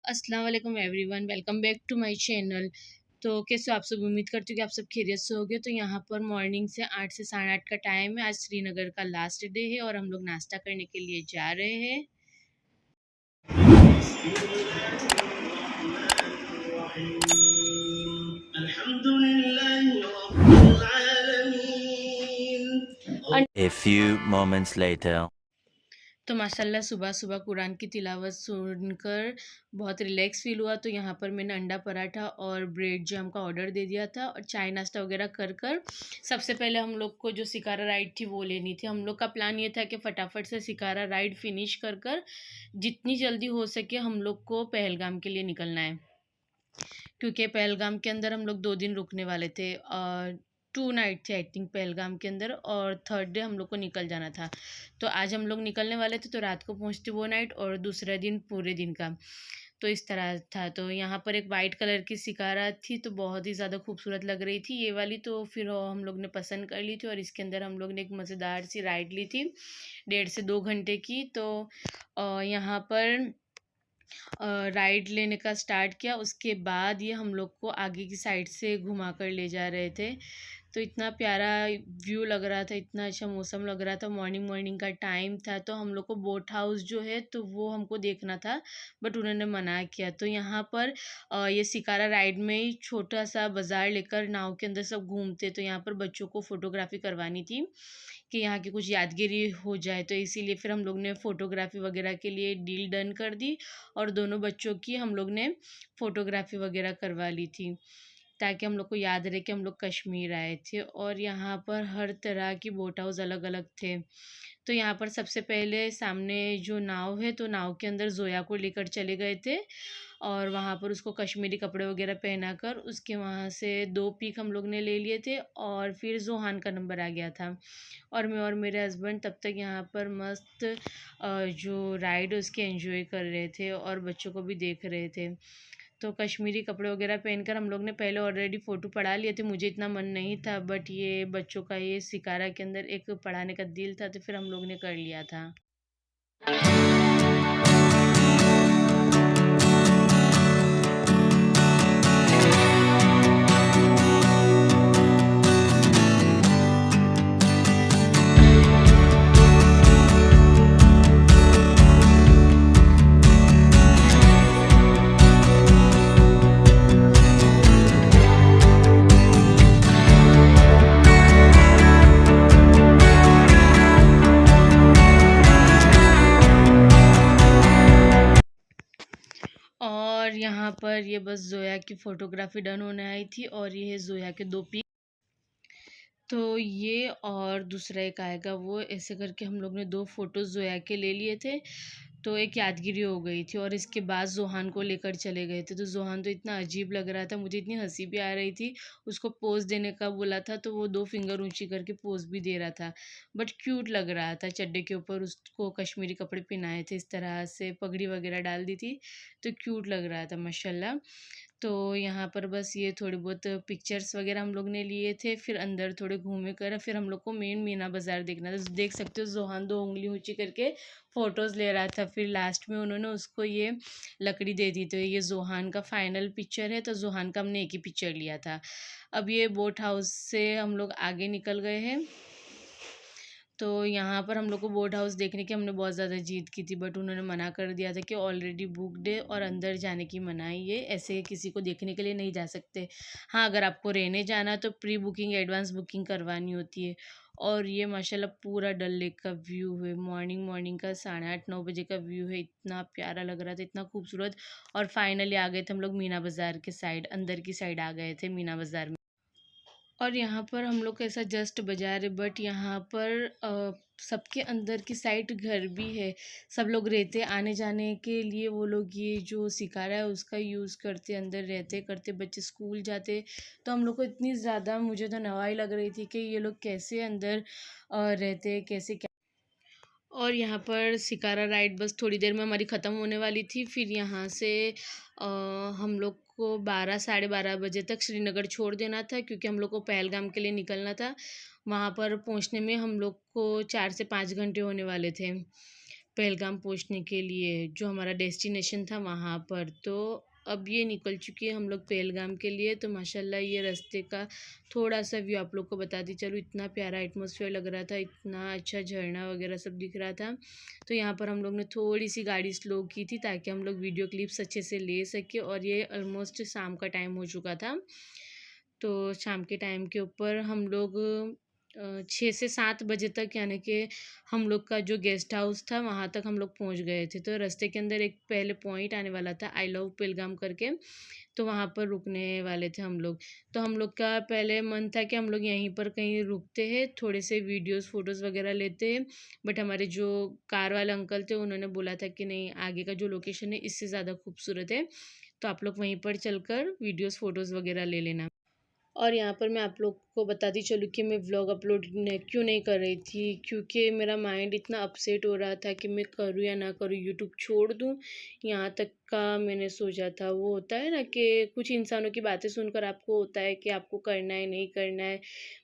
अस्सलाम वालेकुम everyone, welcome back to my channel. तो कैसे हो आप सब? उम्मीद करती हूँ कि आप सब खैरियत से होगे। तो यहाँ पर मॉर्निंग से 8 से 8:30 का टाइम है। आज श्रीनगर का लास्ट डे है और हम लोग नाश्ता करने के लिए जा रहे हैं। A few moments later. तो माशाल्लाह सुबह सुबह कुरान की तिलावत सुनकर बहुत रिलैक्स फ़ील हुआ। तो यहाँ पर मैंने अंडा पराठा और ब्रेड जाम का ऑर्डर दे दिया था और चाय नाश्ता वगैरह कर कर सबसे पहले हम लोग को जो शिकारा राइड थी वो लेनी थी। हम लोग का प्लान ये था कि फटाफट से शिकारा राइड फिनिश कर कर जितनी जल्दी हो सके हम लोग को पहलगाम के लिए निकलना है, क्योंकि पहलगाम के अंदर हम लोग 2 दिन रुकने वाले थे। 2 नाइट थे आई थिंक पहलगाम के अंदर, और थर्ड डे हम लोग को निकल जाना था। तो आज हम लोग निकलने वाले थे, तो रात को पहुँचते वो नाइट और दूसरा दिन पूरे दिन का। तो इस तरह था। तो यहाँ पर एक वाइट कलर की शिकारा थी, तो बहुत ही ज़्यादा खूबसूरत लग रही थी ये वाली। तो फिर हम लोग ने पसंद कर ली थी और इसके अंदर हम लोग ने एक मज़ेदार सी राइड ली थी 1.5 से 2 घंटे की। तो यहाँ पर राइड लेने का स्टार्ट किया। उसके बाद ये हम लोग को आगे की साइड से घुमा कर ले जा रहे थे। तो इतना प्यारा व्यू लग रहा था, इतना अच्छा मौसम लग रहा था। मॉर्निंग मॉर्निंग का टाइम था। तो हम लोग को बोट हाउस जो है तो वो हमको देखना था, बट उन्होंने मना किया। तो यहाँ पर ये शिकारा राइड में ही छोटा सा बाज़ार लेकर नाव के अंदर सब घूमते। तो यहाँ पर बच्चों को फ़ोटोग्राफी करवानी थी कि यहाँ की कुछ यादगिरी हो जाए, तो इसीलिए फिर हम लोग ने फ़ोटोग्राफी वगैरह के लिए डील डन कर दी और दोनों बच्चों की हम लोग ने फ़ोटोग्राफी वगैरह करवा ली थी, ताकि हम लोग को याद रहे कि हम लोग कश्मीर आए थे। और यहाँ पर हर तरह की बोट हाउस अलग अलग थे। तो यहाँ पर सबसे पहले सामने जो नाव है, तो नाव के अंदर ज़ोया को लेकर चले गए थे और वहाँ पर उसको कश्मीरी कपड़े वगैरह पहनाकर उसके वहाँ से 2 पिक हम लोग ने ले लिए थे और फिर ज़ोहान का नंबर आ गया था। और मैं और मेरे हस्बैंड तब तक यहाँ पर मस्त जो राइड उसके एंजॉय कर रहे थे और बच्चों को भी देख रहे थे। तो कश्मीरी कपड़े वगैरह पहनकर हम लोग ने पहले ऑलरेडी फ़ोटो पड़ा लिए थे। मुझे इतना मन नहीं था, बट ये बच्चों का ये शिकारा के अंदर एक पढ़ाने का दिल था, तो फिर हम लोग ने कर लिया था। और यहाँ पर ये बस ज़ोया की फ़ोटोग्राफ़ी डन होने आई थी और ये है ज़ोया के 2 पिक। तो ये और दूसरा एक आएगा वो, ऐसे करके हम लोग ने 2 फ़ोटोज़ ज़ोया के ले लिए थे। तो एक यादगिरी हो गई थी और इसके बाद ज़ोहान को लेकर चले गए थे। तो ज़ोहान तो इतना अजीब लग रहा था, मुझे इतनी हँसी भी आ रही थी। उसको पोज़ देने का बोला था तो वो 2 फिंगर ऊँची करके पोज़ भी दे रहा था। बट क्यूट लग रहा था, चड्डे के ऊपर उसको कश्मीरी कपड़े पहनाए थे, इस तरह से पगड़ी वगैरह डाल दी थी, तो क्यूट लग रहा था माशाल्लाह। तो यहाँ पर बस ये थोड़ी बहुत पिक्चर्स वगैरह हम लोग ने लिए थे, फिर अंदर थोड़े घूमे कर फिर हम लोग को मेन मीना बाज़ार देखना था। देख सकते हो ज़ोहान 2 उँगली ऊँची करके फ़ोटोज़ ले रहा था। फिर लास्ट में उन्होंने उसको ये लकड़ी दे दी। तो ये ज़ोहान का फाइनल पिक्चर है। तो ज़ोहान का हमने एक ही पिक्चर लिया था। अब ये बोट हाउस से हम लोग आगे निकल गए हैं। तो यहाँ पर हम लोग को बोट हाउस देखने की हमने बहुत ज़्यादा जिद की थी, बट उन्होंने मना कर दिया था कि ऑलरेडी बुकड है और अंदर जाने की मनाही है, ऐसे किसी को देखने के लिए नहीं जा सकते। हाँ, अगर आपको रहने जाना है तो प्री बुकिंग एडवांस बुकिंग करवानी होती है। और ये माशाल्लाह पूरा डल लेक का व्यू है, मॉर्निंग मॉर्निंग का 8:30-9 बजे का व्यू है। इतना प्यारा लग रहा था, इतना खूबसूरत। और फाइनली आ गए थे हम लोग मीना बाज़ार के साइड, अंदर की साइड आ गए थे मीना बाज़ार में। और यहाँ पर हम लोग को ऐसा जस्ट बाज़ार है, बट यहाँ पर सबके अंदर की साइड घर भी है। सब लोग रहते आने-जाने के लिए, वो लोग ये जो शिकारा है उसका यूज़ करते, अंदर रहते करते, बच्चे स्कूल जाते। तो हम लोग को इतनी ज़्यादा मुझे तो नवाई लग रही थी कि ये लोग कैसे अंदर रहते, कैसे क्या। और यहाँ पर शिकारा राइड बस थोड़ी देर में हमारी ख़त्म होने वाली थी। फिर यहाँ से हम लोग को 12 साढ़े 12 बजे तक श्रीनगर छोड़ देना था, क्योंकि हम लोग को पहलगाम के लिए निकलना था। वहाँ पर पहुँचने में हम लोग को 4 से 5 घंटे होने वाले थे, पहलगाम पहुँचने के लिए, जो हमारा डेस्टिनेशन था वहाँ पर। तो अब ये निकल चुकी है हम लोग पहलगाम के लिए। तो माशाल्लाह ये रास्ते का थोड़ा-सा व्यू आप लोग को बताती चलूँ, इतना प्यारा एटमॉस्फेयर लग रहा था, इतना अच्छा झरना वगैरह सब दिख रहा था। तो यहाँ पर हम लोग ने थोड़ी-सी गाड़ी स्लो की थी, ताकि हम लोग वीडियो क्लिप्स अच्छे से ले सकें। और ये ऑलमोस्ट शाम का टाइम हो चुका था। तो शाम के टाइम के ऊपर हम लोग 6 से 7 बजे तक, यानी कि हम लोग का जो गेस्ट हाउस था वहाँ तक हम लोग पहुँच गए थे। तो रास्ते के अंदर एक पहले पॉइंट आने वाला था, आई लव पेलगाम करके, तो वहाँ पर रुकने वाले थे हम लोग। तो हम लोग का पहले मन था कि हम लोग यहीं पर कहीं रुकते हैं, थोड़े से वीडियोस फ़ोटोज़ वगैरह लेते हैं। बट हमारे जो कार वाले अंकल थे उन्होंने बोला था कि नहीं, आगे का जो लोकेशन है इससे ज़्यादा खूबसूरत है, तो आप लोग वहीं पर चलकर वीडियोस फ़ोटोज़ वगैरह ले लेना। और यहाँ पर मैं आप लोग को बताती चलूँ कि मैं व्लॉग अपलोड क्यों नहीं कर रही थी, क्योंकि मेरा माइंड इतना अपसेट हो रहा था कि मैं करूँ या ना करूँ, यूट्यूब छोड़ दूँ। यहाँ तक का मैंने सोचा था। वो होता है ना कि कुछ इंसानों की बातें सुनकर आपको होता है कि आपको करना है, नहीं करना है।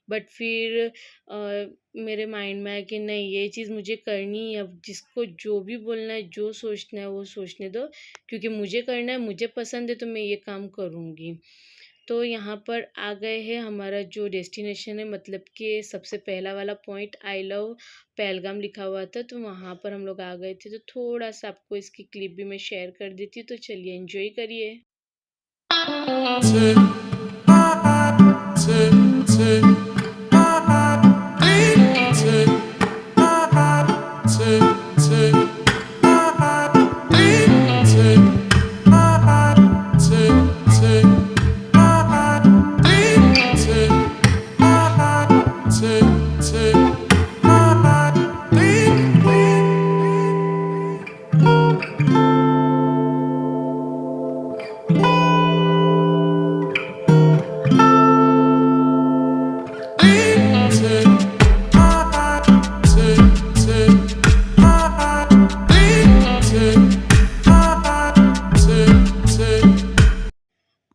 बट फिर मेरे माइंड में आया कि नहीं, ये चीज़ मुझे करनी है। अब जिसको जो भी बोलना है, जो सोचना है वो सोचने दो, क्योंकि मुझे करना है, मुझे पसंद है, तो मैं ये काम करूँगी। तो यहाँ पर आ गए हैं, हमारा जो डेस्टिनेशन है, मतलब कि सबसे पहला वाला पॉइंट आई लव पहलगाम लिखा हुआ था, तो वहाँ पर हम लोग आ गए थे। तो थोड़ा सा आपको इसकी क्लिप भी मैं शेयर कर देती हूँ, तो चलिए एंजॉय करिए।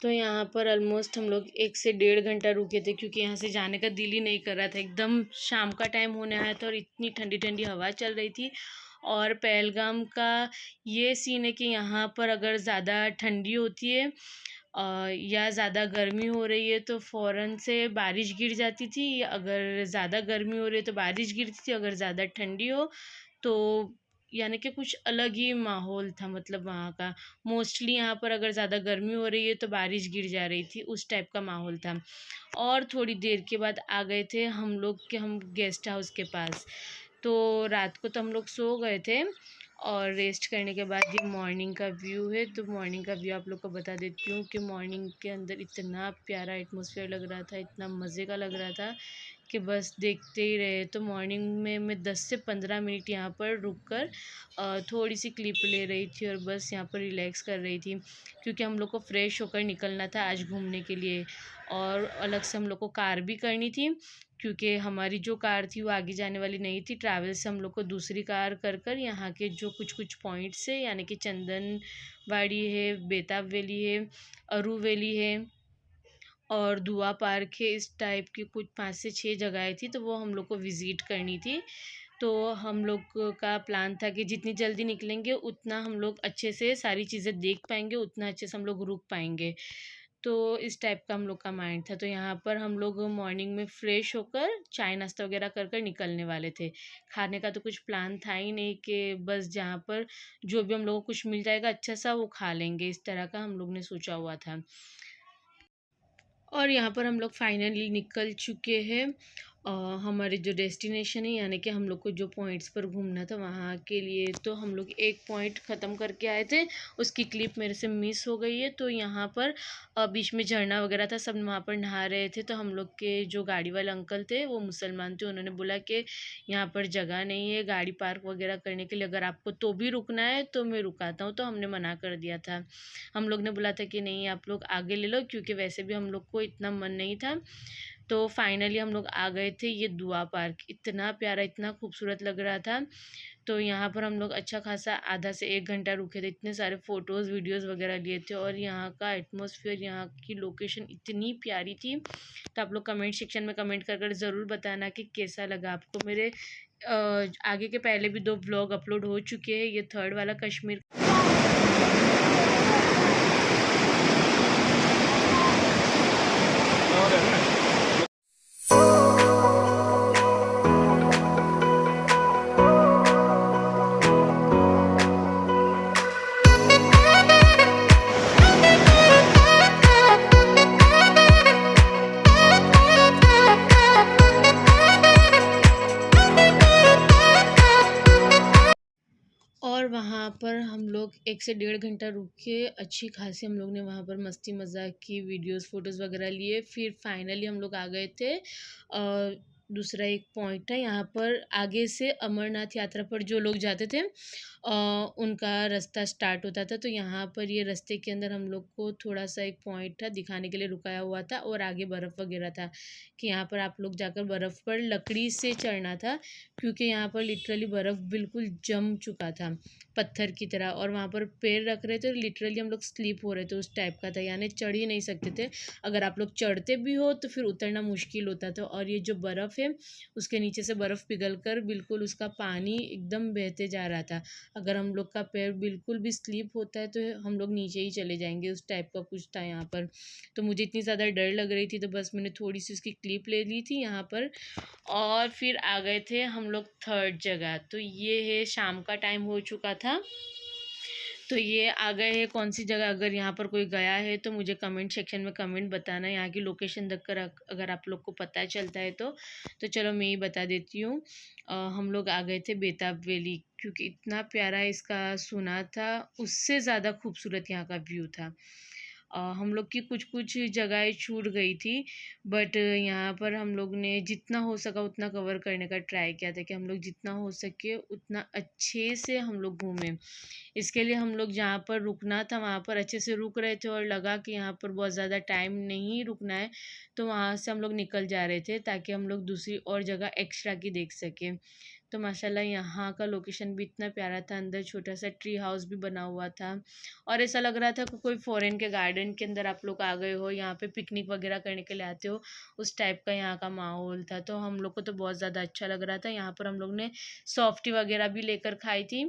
तो यहाँ पर ऑलमोस्ट हम लोग 1 से डेढ़ घंटा रुके थे, क्योंकि यहाँ से जाने का दिल ही नहीं कर रहा था। एकदम शाम का टाइम होने आया था और इतनी ठंडी-ठंडी हवा चल रही थी। और पहलगाम का ये सीन है कि यहाँ पर अगर ज़्यादा ठंडी होती है या ज़्यादा गर्मी हो रही है, तो फ़ौरन से बारिश गिर जाती थी। अगर ज़्यादा गर्मी हो रही है तो बारिश गिरती थी, अगर ज़्यादा ठंडी हो तो यानी कि कुछ अलग ही माहौल था, मतलब वहाँ का। मोस्टली यहाँ पर अगर ज़्यादा गर्मी हो रही है तो बारिश गिर जा रही थी, उस टाइप का माहौल था। और थोड़ी देर के बाद आ गए थे हम लोग के हम गेस्ट हाउस के पास। तो रात को तो हम लोग सो गए थे, और रेस्ट करने के बाद ये मॉर्निंग का व्यू है। तो मॉर्निंग का व्यू आप लोग को बता देती हूँ कि मॉर्निंग के अंदर इतना प्यारा एटमॉस्फेयर लग रहा था, इतना मज़े का लग रहा था कि बस देखते ही रहे। तो मॉर्निंग में मैं 10 से 15 मिनट यहाँ पर रुक कर थोड़ी सी क्लिप ले रही थी, और बस यहाँ पर रिलैक्स कर रही थी, क्योंकि हम लोग को फ्रेश होकर निकलना था आज घूमने के लिए। और अलग से हम लोग को कार भी करनी थी, क्योंकि हमारी जो कार थी वो आगे जाने वाली नहीं थी। ट्रैवल से हम लोग को दूसरी कार कर कर यहाँ के जो कुछ कुछ पॉइंट्स है, यानी कि चंदनवाड़ी है, बेताब वैली है, अरू वैली है और दुआ पार्क है, इस टाइप की कुछ 5 से 6 जगहें थी, तो वो हम लोग को विज़िट करनी थी। तो हम लोग का प्लान था कि जितनी जल्दी निकलेंगे उतना हम लोग अच्छे से सारी चीज़ें देख पाएँगे, उतना अच्छे से हम लोग रुक पाएँगे। तो इस टाइप का हम लोग का माइंड था। तो यहाँ पर हम लोग मॉर्निंग में फ्रेश होकर चाय नाश्ता वगैरह कर कर निकलने वाले थे। खाने का तो कुछ प्लान था ही नहीं, कि बस जहाँ पर जो भी हम लोग को कुछ मिल जाएगा अच्छा-सा वो खा लेंगे, इस तरह का हम लोग ने सोचा हुआ था। और यहाँ पर हम लोग फाइनली निकल चुके हैं, हमारे जो डेस्टिनेशन है यानी कि हम लोग को जो पॉइंट्स पर घूमना था वहाँ के लिए, तो हम लोग एक पॉइंट ख़त्म करके आए थे, उसकी क्लिप मेरे से मिस हो गई है। तो यहाँ पर बीच में झरना वगैरह था, सब वहाँ पर नहा रहे थे। तो हम लोग के जो गाड़ी वाले अंकल थे वो मुसलमान थे, उन्होंने बोला कि यहाँ पर जगह नहीं है गाड़ी पार्क वगैरह करने के लिए, अगर आपको तो भी रुकना है तो मैं रुकाता हूँ। तो हमने मना कर दिया था। हम लोग ने बोला था कि नहीं आप लोग आगे ले लो, क्योंकि वैसे भी हम लोग को इतना मन नहीं था। तो फाइनली हम लोग आ गए थे। ये दुआ पार्क इतना प्यारा, इतना खूबसूरत लग रहा था। तो यहाँ पर हम लोग अच्छा खासा आधा से 1 घंटा रुके थे, इतने सारे फ़ोटोज़ वीडियोज़ वगैरह लिए थे। और यहाँ का एटमॉस्फेयर, यहाँ की लोकेशन इतनी प्यारी थी। तो आप लोग कमेंट सेक्शन में कमेंट कर कर ज़रूर बताना कि कैसा लगा आपको। मेरे आगे के पहले भी 2 व्लॉग अपलोड हो चुके हैं। ये थर्ड वाला कश्मीर। और वहाँ पर हम लोग 1 से 1.5 घंटा रुके, अच्छी खासी हम लोग ने वहाँ पर मस्ती मज़ाक की, वीडियोज़ फ़ोटोज़ वगैरह लिए। फिर फाइनली हम लोग आ गए थे। दूसरा एक पॉइंट है यहाँ पर, आगे से अमरनाथ यात्रा पर जो लोग जाते थे उनका रास्ता स्टार्ट होता था। तो यहाँ पर ये रास्ते के अंदर हम लोग को थोड़ा-सा एक पॉइंट था, दिखाने के लिए रुकाया हुआ था, और आगे बर्फ़ वगैरह था कि यहाँ पर आप लोग जाकर बर्फ़ पर लकड़ी से चढ़ना था, क्योंकि यहाँ पर लिटरली बर्फ़ बिल्कुल जम चुका था, पत्थर की तरह। और वहाँ पर पैर रख रहे थे, लिटरली हम लोग स्लिप हो रहे थे, उस टाइप का था, यानी चढ़ ही नहीं सकते थे। अगर आप लोग चढ़ते भी हो तो फिर उतरना मुश्किल होता था। और ये जो बर्फ़ है, उसके नीचे से बर्फ़ पिघलकर बिल्कुल उसका पानी एकदम बहते जा रहा था। अगर हम लोग का पैर बिल्कुल भी स्लिप होता है तो हम लोग नीचे ही चले जाएंगे, उस टाइप का कुछ था यहाँ पर। तो मुझे इतनी ज़्यादा डर लग रही थी, तो बस मैंने थोड़ी सी उसकी क्लिप ले ली थी यहाँ पर। और फिर आ गए थे हम लोग थर्ड जगह। तो ये है, शाम का टाइम हो चुका था। तो ये आ गए हैं कौन सी जगह। अगर यहाँ पर कोई गया है तो मुझे कमेंट सेक्शन में कमेंट बताना, यहाँ की लोकेशन देखकर अगर आप लोग को पता चलता है तो चलो मैं ही बता देती हूँ। हम लोग आ गए थे बेताब वैली, क्योंकि इतना प्यारा इसका सुना था, उससे ज़्यादा खूबसूरत यहाँ का व्यू था। हम लोग की कुछ कुछ जगहें छूट गई थी, बट यहाँ पर हम लोग ने जितना हो सका उतना कवर करने का ट्राई किया था, कि हम लोग जितना हो सके उतना अच्छे से हम लोग घूमें। इसके लिए हम लोग जहाँ पर रुकना था वहाँ पर अच्छे से रुक रहे थे, और लगा कि यहाँ पर बहुत ज़्यादा टाइम नहीं रुकना है, तो वहाँ से हम लोग निकल जा रहे थे, ताकि हम लोग दूसरी और जगह एक्स्ट्रा की देख सकें। तो माशाल्लाह यहाँ का लोकेशन भी इतना प्यारा था, अंदर छोटा सा ट्री हाउस भी बना हुआ था, और ऐसा लग रहा था कि कोई फॉरेन के गार्डन के अंदर आप लोग आ गए हो, यहाँ पे पिकनिक वगैरह करने के लिए आते हो, उस टाइप का यहाँ का माहौल था। तो हम लोग को तो बहुत ज़्यादा अच्छा लग रहा था। यहाँ पर हम लोग ने सॉफ्टी वगैरह भी लेकर खाई थी,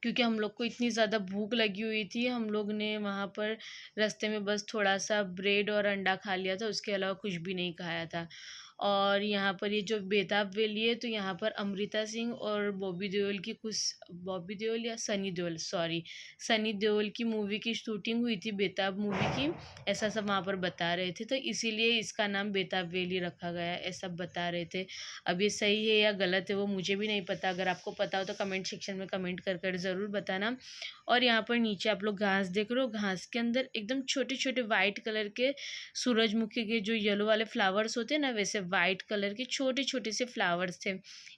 क्योंकि हम लोग को इतनी ज़्यादा भूख लगी हुई थी। हम लोग ने वहाँ पर रास्ते में बस थोड़ा-सा ब्रेड और अंडा खा लिया था, उसके अलावा कुछ भी नहीं खाया था। और यहाँ पर ये जो बेताब वैली है, तो यहाँ पर अमृता सिंह और बॉबी देओल या सनी देओल, सॉरी, सनी देओल की मूवी की शूटिंग हुई थी, बेताब मूवी की, ऐसा सब वहाँ पर बता रहे थे। तो इसीलिए इसका नाम बेताब वैली रखा गया है, ऐसा बता रहे थे। अब ये सही है या गलत है वो मुझे भी नहीं पता, अगर आपको पता हो तो कमेंट सेक्शन में कमेंट कर कर ज़रूर बताना। और यहाँ पर नीचे आप लोग घास देख रहे हो, घास के अंदर एकदम छोटे छोटे वाइट कलर के सूरजमुखी के जो येलो वाले फ्लावर्स होते हैं ना, वैसे वाइट कलर के छोटे छोटे से फ्लावर्स थे।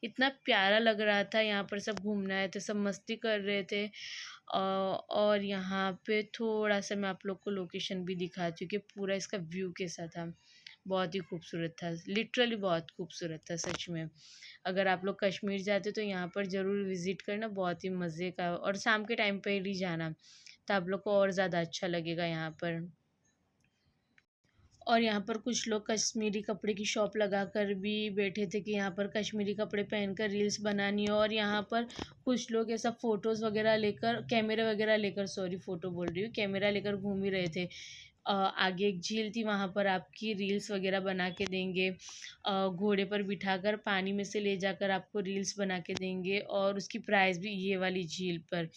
इतना प्यारा लग रहा था, यहाँ पर सब घूमने आए थे, सब मस्ती कर रहे थे। और यहाँ पे थोड़ा सा मैं आप लोग को लोकेशन भी दिखाती हूँ कि पूरा इसका व्यू कैसा था। बहुत ही खूबसूरत था, लिटरली बहुत खूबसूरत था सच में। अगर आप लोग कश्मीर जाते तो यहाँ पर ज़रूर विज़िट करना, बहुत ही मज़े का, और शाम के टाइम पे ही जाना, तो आप लोग को और ज़्यादा अच्छा लगेगा यहाँ पर। और यहाँ पर कुछ लोग कश्मीरी कपड़े की शॉप लगा कर भी बैठे थे, कि यहाँ पर कश्मीरी कपड़े पहनकर रील्स बनानी है। और यहाँ पर कुछ लोग ऐसा फ़ोटोज़ वगैरह लेकर, कैमरे वगैरह लेकर, सॉरी फ़ोटो बोल रही हूँ, कैमरा लेकर घूम ही रहे थे। आगे एक झील थी, वहाँ पर आपकी रील्स वगैरह बना के देंगे, घोड़े पर बिठाकर पानी में से ले जाकर आपको रील्स बना के देंगे, और उसकी प्राइस भी ये वाली झील पर।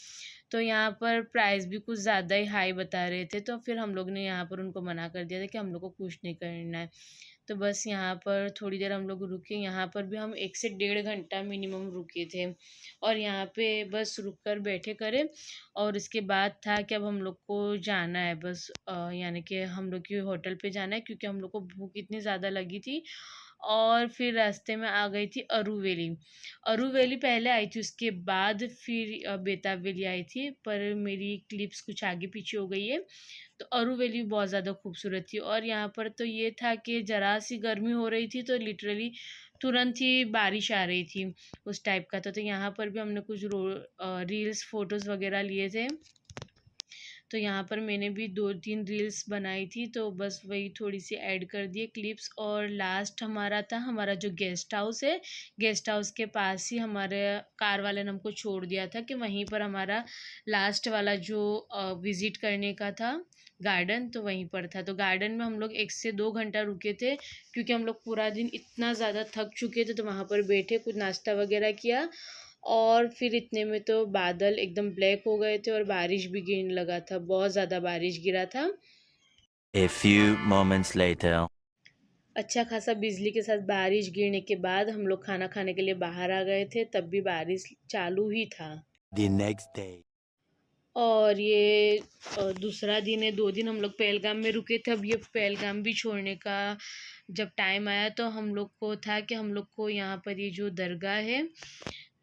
तो यहाँ पर प्राइस भी कुछ ज़्यादा ही हाई बता रहे थे, तो फिर हम लोग ने यहाँ पर उनको मना कर दिया था कि हम लोग को कुछ नहीं करना है। तो बस यहाँ पर थोड़ी देर हम लोग रुके, यहाँ पर भी हम 1 से डेढ़ घंटा मिनिमम रुके थे और यहाँ पे बस रुक कर बैठे करे और उसके बाद था कि अब हम लोग को जाना है बस यानी कि हम लोग की होटल पे जाना है क्योंकि हम लोग को भूख इतनी ज़्यादा लगी थी। और फिर रास्ते में आ गई थी अरू वैली। अरू वैली पहले आई थी, उसके बाद फिर बेताब वैली आई थी, पर मेरी क्लिप्स कुछ आगे पीछे हो गई है। तो अरू वैली बहुत ज़्यादा खूबसूरत थी और यहाँ पर तो ये था कि ज़रा सी गर्मी हो रही थी तो लिटरली तुरंत ही बारिश आ रही थी, उस टाइप का था। तो यहाँ पर भी हमने कुछ रील्स फ़ोटोज़ वगैरह लिए थे। तो यहाँ पर मैंने भी 2-3 रील्स बनाई थी, तो बस वही थोड़ी-सी ऐड कर दिए क्लिप्स। और लास्ट हमारा था, हमारा जो गेस्ट हाउस है, गेस्ट हाउस के पास ही हमारे कार वाले ने हमको छोड़ दिया था कि वहीं पर हमारा लास्ट वाला जो विज़िट करने का था गार्डन, तो वहीं पर था। तो गार्डन में हम लोग 1 से 2 घंटा रुके थे क्योंकि हम लोग पूरा दिन इतना ज़्यादा थक चुके थे, तो वहाँ पर बैठे, कुछ नाश्ता वगैरह किया और फिर इतने में तो बादल एकदम ब्लैक हो गए थे और बारिश भी गिरने लगा था, बहुत ज़्यादा बारिश गिरा था। A few moments later. अच्छा खासा बिजली के साथ बारिश गिरने के बाद हम लोग खाना खाने के लिए बाहर आ गए थे, तब भी बारिश चालू ही था। The next day. और ये दूसरा दिन है, 2 दिन हम लोग पहलगाम में रुके थे। अब ये पहलगाम भी छोड़ने का जब टाइम आया तो हम लोग को था कि हम लोग को यहाँ पर ये जो दरगाह है,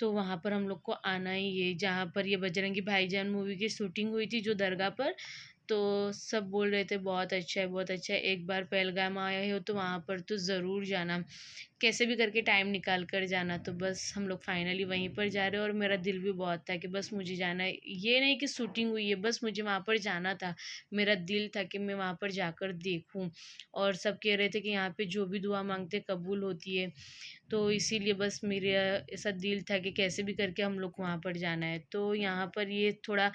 तो वहाँ पर हम लोग को आना ही है, जहाँ पर ये बजरंगी भाईजान मूवी की शूटिंग हुई थी जो दरगाह पर। तो सब बोल रहे थे बहुत अच्छा है, बहुत अच्छा है, एक बार पहलगाम आए हो तो वहाँ पर तो ज़रूर जाना, कैसे भी करके टाइम निकाल कर जाना। तो बस हम लोग फाइनली वहीं पर जा रहे हैं और मेरा दिल भी बहुत था कि बस मुझे जाना है। ये नहीं कि शूटिंग हुई है, बस मुझे वहाँ पर जाना था। मेरा दिल था कि मैं वहाँ पर जाकर देखूँ और सब कह रहे थे कि यहाँ पे जो भी दुआ मांगते कबूल होती है। तो इसीलिए बस मेरा ऐसा दिल था कि कैसे भी करके हम लोग को वहाँ पर जाना है। तो यहाँ पर ये थोड़ा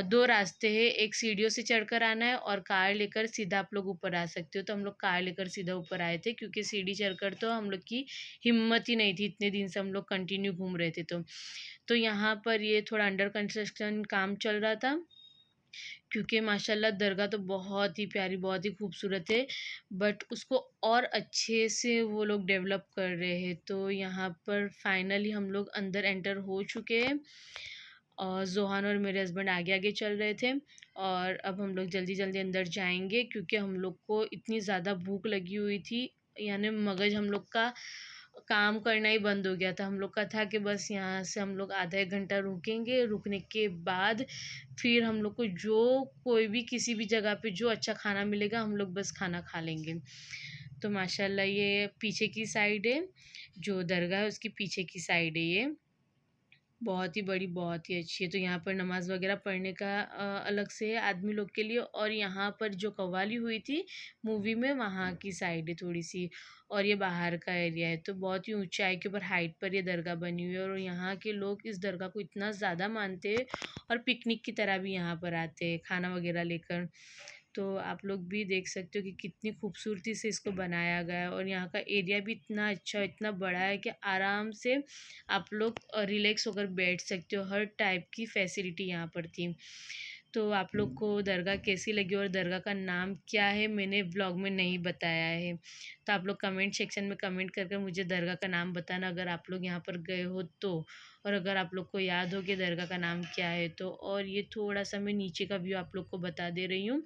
2 रास्ते हैं, एक सीढ़ियों से चढ़कर आना है और कार लेकर सीधा आप लोग ऊपर आ सकते हो। तो हम लोग कार लेकर सीधा ऊपर आए थे क्योंकि सीढ़ी चढ़कर तो हम लोग की हिम्मत ही नहीं थी, इतने दिन से हम लोग कंटिन्यू घूम रहे थे तो। तो यहाँ पर ये थोड़ा अंडर कंस्ट्रक्शन काम चल रहा था क्योंकि माशाल्लाह दरगाह तो बहुत ही प्यारी, बहुत ही खूबसूरत है, बट उसको और अच्छे से वो लोग डेवलप कर रहे हैं। तो यहाँ पर फाइनली हम लोग अंदर एंटर हो चुके हैं और ज़ोहान और मेरे हस्बैंड आगे-आगे चल रहे थे और अब हम लोग जल्दी-जल्दी अंदर जाएँगे क्योंकि हम लोग को इतनी ज़्यादा भूख लगी हुई थी, यानी मगज हम लोग का काम करना ही बंद हो गया था। हम लोग का था कि बस यहाँ से हम लोग आधा 1 घंटा रुकेंगे, रुकने के बाद फिर हम लोग को जो कोई भी किसी भी जगह पे जो अच्छा खाना मिलेगा हम लोग बस खाना खा लेंगे। तो माशाल्लाह ये पीछे की साइड है, जो दरगाह है उसकी पीछे की साइड है ये। बहुत ही बड़ी, बहुत ही अच्छी है। तो यहाँ पर नमाज़ वग़ैरह पढ़ने का अलग से है आदमी लोग के लिए और यहाँ पर जो कव्वाली हुई थी मूवी में वहाँ की साइड है थोड़ी-सी और ये बाहर का एरिया है। तो बहुत ही ऊँचाई के ऊपर हाइट पर ये दरगाह बनी हुई है और यहाँ के लोग इस दरगाह को इतना ज़्यादा मानते हैं और पिकनिक की तरह भी यहाँ पर आते हैं खाना वग़ैरह लेकर। तो आप लोग भी देख सकते हो कि कितनी खूबसूरती से इसको बनाया गया है और यहाँ का एरिया भी इतना अच्छा, इतना बड़ा है कि आराम से आप लोग रिलैक्स होकर बैठ सकते हो, हर टाइप की फैसिलिटी यहाँ पर थी। तो आप लोग को दरगाह कैसी लगी और दरगाह का नाम क्या है मैंने व्लॉग में नहीं बताया है। तो आप लोग कमेंट सेक्शन में कमेंट करके मुझे दरगाह का नाम बताना अगर आप लोग यहाँ पर गए हो तो। और अगर आप लोग को याद हो कि दरगाह का नाम क्या है तो। और ये थोड़ा-सा मैं नीचे का व्यू आप लोग को बता दे रही हूँ,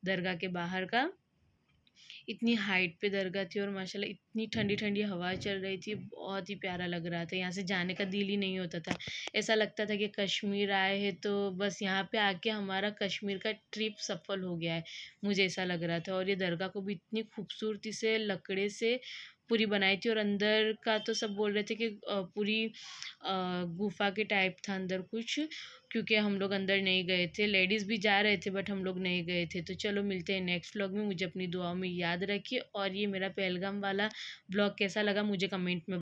दरगाह के बाहर का। इतनी हाइट पे दरगाह थी और माशाल्लाह इतनी ठंडी-ठंडी हवा चल रही थी, बहुत ही प्यारा लग रहा था। यहाँ से जाने का दिल ही नहीं होता था। ऐसा लगता था कि कश्मीर आए हैं तो बस यहाँ पे आके हमारा कश्मीर का ट्रिप सफल हो गया है, मुझे ऐसा लग रहा था। और ये दरगाह को भी इतनी खूबसूरती से लकड़े से पूरी बनाई थी और अंदर का तो सब बोल रहे थे कि पूरी गुफ़ा के टाइप था अंदर कुछ, क्योंकि हम लोग अंदर नहीं गए थे। लेडीज़ भी जा रहे थे बट हम लोग नहीं गए थे। तो चलो मिलते हैं नेक्स्ट व्लॉग में। मुझे अपनी दुआओं में याद रखिए और ये मेरा पहलगाम वाला व्लॉग कैसा लगा मुझे कमेंट में